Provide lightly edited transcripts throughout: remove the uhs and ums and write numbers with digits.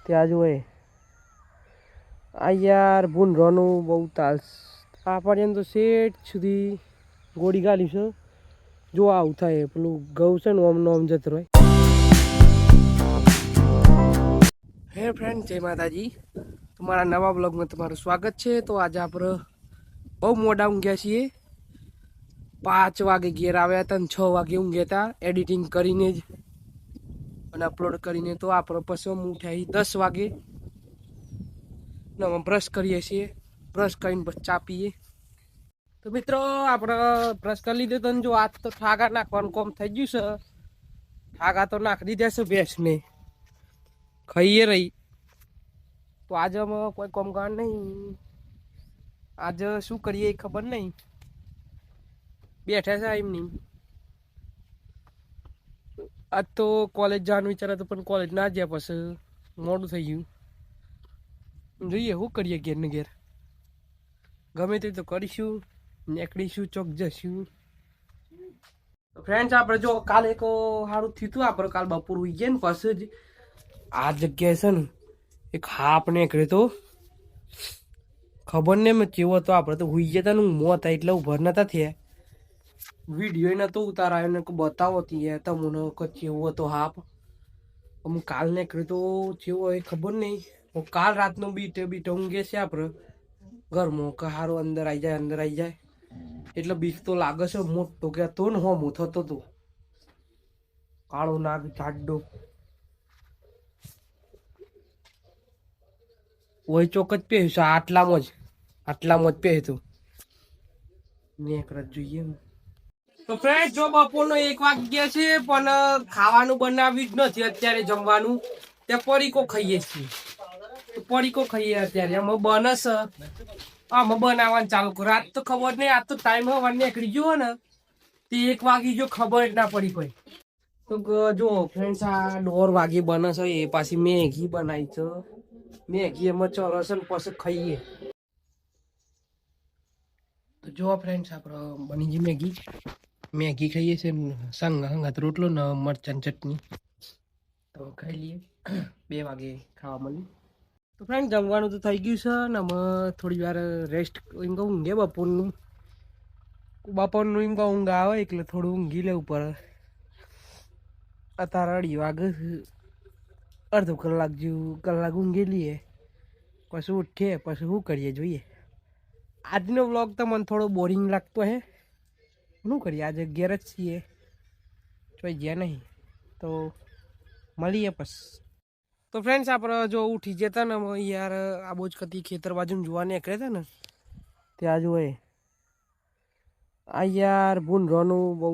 ત્યાં જ હોય આ યાર ભૂંડવાનું બહુ તાલ આ પડે તો શેઠ સુધી ગોળી ગાલી છે જો આવું થાય પેલું ઘઉં છે ને ઓમ નોમ જતો હોય. હે ફ્રેન્ડ જય માતાજી, તમારા નવા બ્લોગમાં તમારું સ્વાગત છે. તો આજે આપણે બહુ મોડા ઊંઘ્યા છીએ. 5 વાગે ઘેર આવ્યા હતા અને 6 વાગે ઊંઘ્યા હતા એડિટિંગ કરીને જ અને અપલોડ કરીને. તો આપણે પછી હું ઉઠ્યા 10 વાગે ને અમે બ્રશ કરીએ છીએ. બ્રશ કરીને પછી ચા પીએ. તો મિત્રો આપણે બ્રશ કરી લીધો તો જો આજ તો ઠાગા નાખવાનું કોમ થઈ ગયું છે. ઠાગા તો નાખી દીધા છે ભેંસને, ખાઈએ રહી. તો આજે અમે કોઈ કોમ કામ નહીં. આજે શું કરીએ એ ખબર નહીં. બેઠા છે એમ નહીં. આજ તો કોલેજ જવાનું વિચાર હતો પણ કોલેજ ના જ્યાં પછી મોડું થઈ ગયું. જોઈએ શું કરીએ ઘેર ને ઘેર. ગમે તે તો કરીશું, નીકળીશું, ચોક જશું. ફ્રેન્ડ્સ આપણે જો કાલે એક સારું થયું હતું. આપણે કાલ બપોર ઉઈ ગયા ને પછી જ આ જગ્યાએ છે ને એક હાપ નીકળ્યો તો. ખબર નહીં મેં કેવો હતો. આપણે તો ઉઈ ગયા હતા ને મોત એટલે ઉભર નતા થયા. વિડીયો નતો ઉતારાયો ને બતાવો ત્યાં તમને કેવો હતો હાપ. અમુક કાલ નીકળ્યો તો કેવો હોય ખબર નહીં. કાલ રાતનો બીટે ઊંઘે છે આપણે ઘરમાં કે સારું અંદર આવી જાય. એટલે બીક તો લાગે છે મોટો કે હતો ને હોમો થતો હતો. કાળો નાગ જાડો ઓય ચોક જ પહેર્યું છે. આટલામાં જ પહેર્યું હતું. નેકરત જોઈએ ને. તો ફ્રેન્ડ જો બપોરનો 1 વાગી ગયા છે પણ ખાવાનું બનાવ્યું જ નથી અત્યારે. જમવાનું ત્યાં પડીકો ખાઈએ છીએ. પડીકો ખાઈએ અત્યારે. અમે બનસ અમે બનાવવાનું ચાલુ કરો. રાત તો ખબર નહીં. આજ તો ટાઈમ હવા નીકળી ગયો ને તે 1 વાગી જો ખબર જ ના પડી કોઈ. તો જો ફ્રેન્ડ્સ આ 1:30 વાગે બનસ એ પાછી મેગી બનાવી છે. મેગી એમાં ચરસ ને પછી ખાઈએ. તો જો ફ્રેન્ડ્સ આપણે બની ગઈ મેગી ખાઈએ છીએ. સંગાત રોટલો ને મરચાં ચટણી. તો ખાઈ લઈએ. 2 વાગે ખાવા મળ્યું. તો ફ્રેન્ડ જમવાનું તો થઈ ગયું છે ને અમે થોડી વાર રેસ્ટ એમ કહું ઊંઘે બપોરનું એમ કહું ઊંઘ આવે એટલે થોડું ઊંઘી લેવું પડે. અત્યારે 2:30 વાગે અડધો કલાક ઊંઘી લઈએ પછી ઉઠીએ પછી શું કરીએ જોઈએ. આજનો વ્લોગ તો મને થોડો બોરિંગ લાગતો હે. શું કરીએ આજે ઘેર જ છીએ, જોઈ ગયા નહીં તો મળીએ પછી. તો ફ્રેન્ડ્સ આપણે જો ઉઠી જતા ને યાર આ બોજ કતી ખેતર બાજુ જોવા નીકળ્યા હતા ને ત્યાં જ હોય આ યાર ભૂંડવાનું બહુ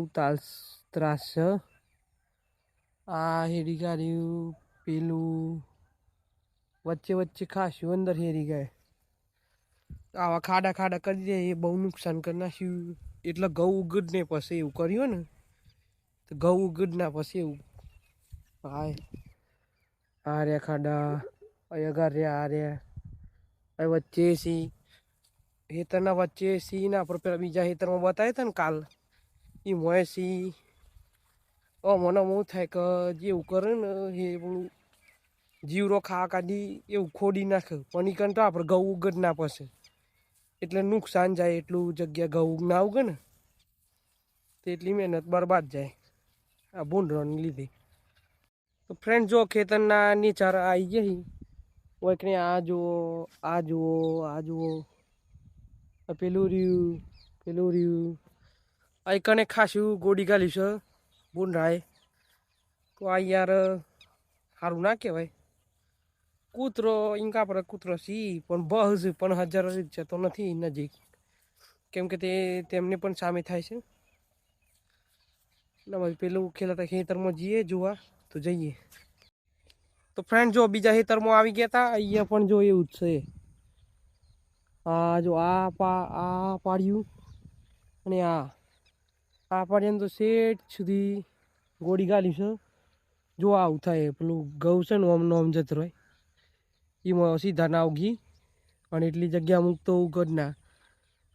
ત્રાસ છે. આ હેરી ગાડ્યું પેલું વચ્ચે ખાસ્યું અંદર હેરી ગયા. આવા ખાડા કરી દે એ બહુ નુકસાન કરી નાખ્યું. એટલે ઘઉં ઉગડ ને પછી એવું કર્યું ને તો ઘઉં ઉગડ ના પછી એવું. હાય આ રહ્યા ખાડા, અહીંયા રહ્યા આ રહ્યા. અહીં વચ્ચે સી ખેતરના વચ્ચે સી ને આપણે પેલા બીજા ખેતરમાં બતાવ્યા હતા ને કાલ એ મોય સી. મને એવું થાય કે જેવું કરે ને એ પેલું જીવરો ખાવા કાઢી એવું ખોડી નાખે પણ એ કંઈ તો આપણે ઘઉં ઉગડ ના પછી એટલે નુકસાન જાય. એટલું જગ્યા ઘઉં ના ઉગે ને તેટલી મહેનત બરબાદ જાય આ ભૂંડરાને લીધે. તો ફ્રેન્ડ જો ખેતરના નીચાર આવી જાય હોય કે આ જુઓ પેલું રહ્યું આ કને ખાસું ગોડી ગાલ્યું છે ભૂંડરાએ. તો આ યાર સારું ના કહેવાય. કૂતરો ઇંકા આપણે કૂતરો સી પણ બસ પણ 1000 છે તો નથી નજીક કેમ કે તેમને પણ સામે થાય છે ને. પેલું ખેતરમાં જઈએ જોવા તો જઈએ. તો ફ્રેન્ડ જો બીજા ખેતરમાં આવી ગયા હતા. અહીંયા પણ જો એવું જ છે. આ જો આ પાડ્યું અને આ પાડ્યું તો શેઠ સુધી ગોળી ગાલી છે. જો આવું થાય પેલું ઘઉં છે ને ઓમ જતો હોય એમાં સીધા ના ઉગી અને એટલી જગ્યા અમુક તો ઉગડ ના.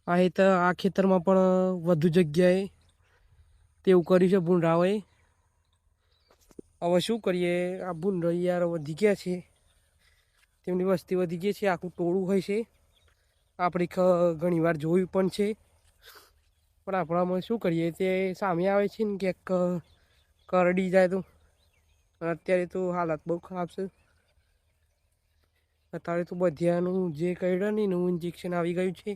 આ ખેતરમાં પણ વધુ જગ્યાએ તેવું કર્યું છે ભૂંડરાઓએ. હવે શું કરીએ આ ભૂંડરા યાર વધી ગયા છે તેમની વસ્તી વધી ગઈ છે, આખું ટોળું હોય છે. આપણે ઘણી વાર જોયું પણ છે, પણ આપણામાં શું કરીએ, તે સામે આવે છે ને ક્યાંક કરડી જાય તો. અત્યારે તો હાલત બહુ ખરાબ છે. અત્યારે તો બધિયાનું જે કર્યું ને એનું ઇન્જેક્શન આવી ગયું છે,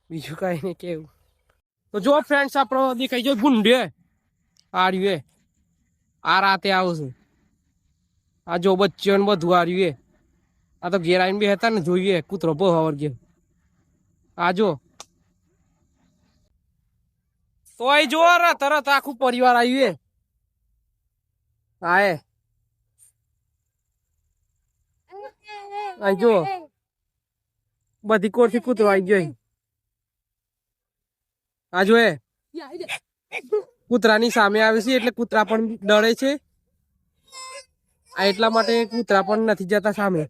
બીજું કાંઈ નહીં કેવું. તો જો ફ્રેન્ડ્સ આપણો દેખાઈ જાય ગુંડે આ રહ્યું, આ રાતે આવશે. આ જો બચ્ચો ને બધું આ રહ્યું. આ તો ઘેર આવીને બે હતા ને, જોઈએ કૂતરો બહુ હવર ગયો. આ જો તો અહીં જો તરત આખું પરિવાર આવ્યું. હા અહીં જો બધી કોરથી કૂતરો આવી ગયો. આ જો કૂતરાની સામે આવે છે એટલે કૂતરા પણ ડરે છે. આ એટલા માટે કૂતરા પણ નથી જતા સામે.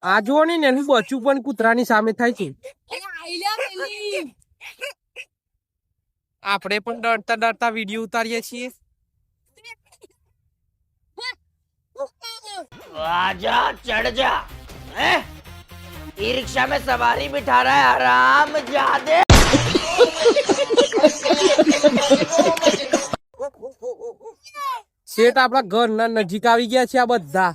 આ જો ને એનું બચ્ચું પણ કૂતરાની સામે થાય છે. આપણે પણ ડરતા ડરતા વિડીયો ઉતારીએ છીએ. आजा चढ़ जा ई रिक्शा में सवारी बिठा रहा है आराम जादे શેઠ આપણા ઘરના નજીક આવી ગયા છે આ બધા.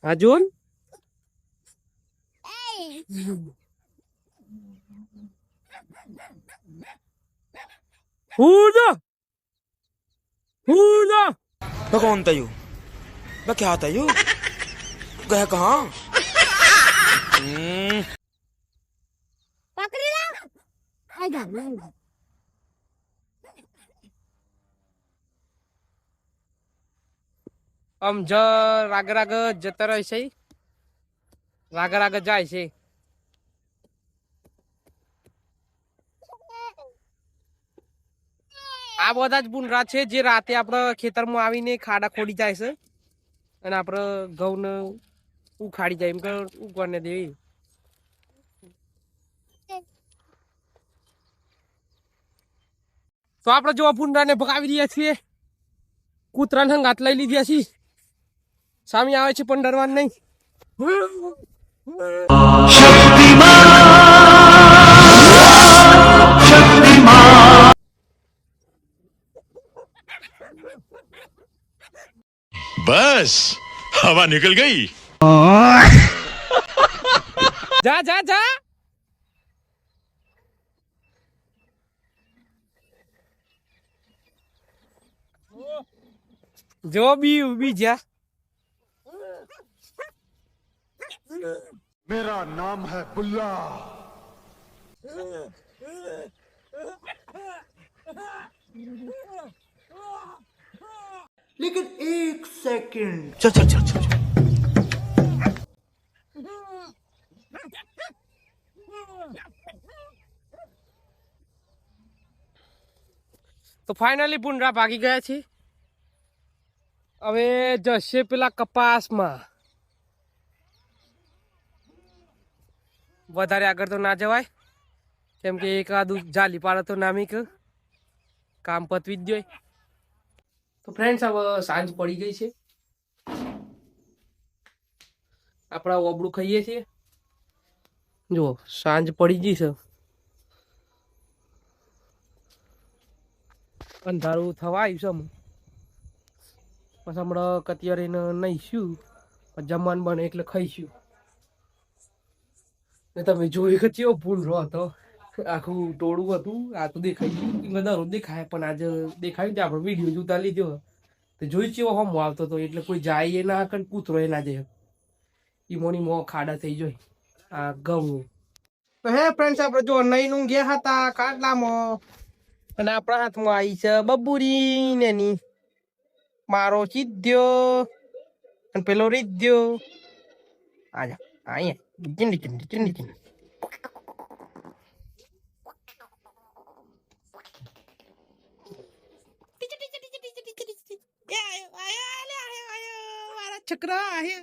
હા જોન मैं कौन था यू? मैं क्या था यू? गया कहाँ? આમ રાગ રાગ જતા રહે છે, રાગ રાગ જાય છે. આ બધા જ બુનરા છે જે રાતે આપણા ખેતરમાં આવીને ખાડા ખોડી જાય છે અને આપણે ઘઉંને ઉખાડી જાય એમ કે ઉગવાને દેવી. તો આપણે જો બુનરાને ભગાવી રહ્યા છીએ, કૂતરાને હંગાત લઈ લીધા છીએ. સામે આવે છે પણ ડરવાનું નહીં. बस हवा निकल गई. જા જા જા જો બી જા. मेरा नाम है बुल्ला. लेकिन एक सेकंड चल चल चल चल चल. તો ફાઇનલી પુનરા ભાગી ગયા છે. હવે જશે પેલા કપાસમાં. વધારે આગળ તો ના જવાય, કેમ કે એકાદું જાલી પાડે તો નામી કે કામ પતવી જ જોઈએ. તો ફ્રેન્ડ્સ હવે સાંજ પડી ગઈ છે. આપણા ઓબડું ખાઈએ છીએ. જો સાંજ પડી ગઈ છે, અંધારું થવા આવ્યું છે. પછી હમણાં કતિયારીને નહીશું, જમવાનું બને એટલે ખાઈશું. ને તમે જોઈ કે ચેવો ભૂંડરો હતો, આખું ટોળું હતું. આ તો દેખાય દરરોજ દેખાય, પણ આજે દેખાયું ને આપણે વિડીયો જોતા લીધો તો જોઈ ચેવો હમો આવતો હતો. એટલે કોઈ જાય ના કે કૂતરો એ ના જાય, ઈમોની મો ખાડા થઈ જાય આ ઘઉં. તો હે ફ્રેન્ડ્સ, આપણે જો નઈનું ગયા હતા કાટલામાં, અને આપણા હાથમાં આવી છે બબુરી ને ની મારો ચીધ્યો અને પેલો રીધ્યો. આજા અહીંયા ચીંડી ચીંડી ચીંડી ચીંડી. છકરા હે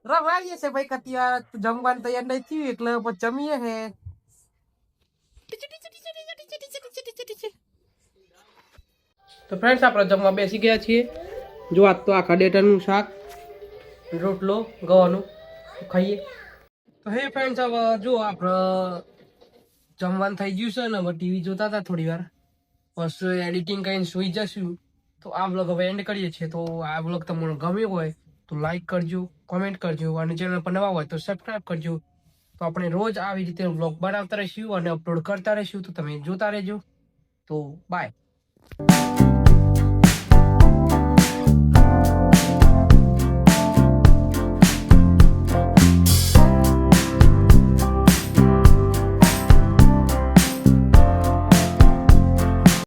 રવાઈએ છે ભાઈ કતિયાર જમવાનું તૈયાર નહીં થયું એટલે પછી જમીએ હે તો ફ્રેન્ડ્સ આપણે જમવા બેસી ગયા છીએ જો આજ તો આખા ડેટાનું શાક રોટલો ગવાનું ખાઈએ તો હે ફ્રેન્ડ્સ હવે જો આપણે જમવાનું થઈ ગયું છે ને હવે ટીવી જોતા હતા થોડી વાર પછી એડિટિંગ કરીને સુઈ જશું તો આ વ્લોગ હવે એન્ડ કરીએ છીએ તો આ વ્લોગ તમને ગમ્યો હોય તો લાઈક કરજો કોમેન્ટ કરજો અને ચેનલ પર નવા હોય તો સબસ્ક્રાઈબ કરજો તો આપણે રોજ આવી રીતે વ્લોગ બનાવતા રહીશું અને અપલોડ કરતા રહીશું તો તમે જોતા રહેજો તો બાય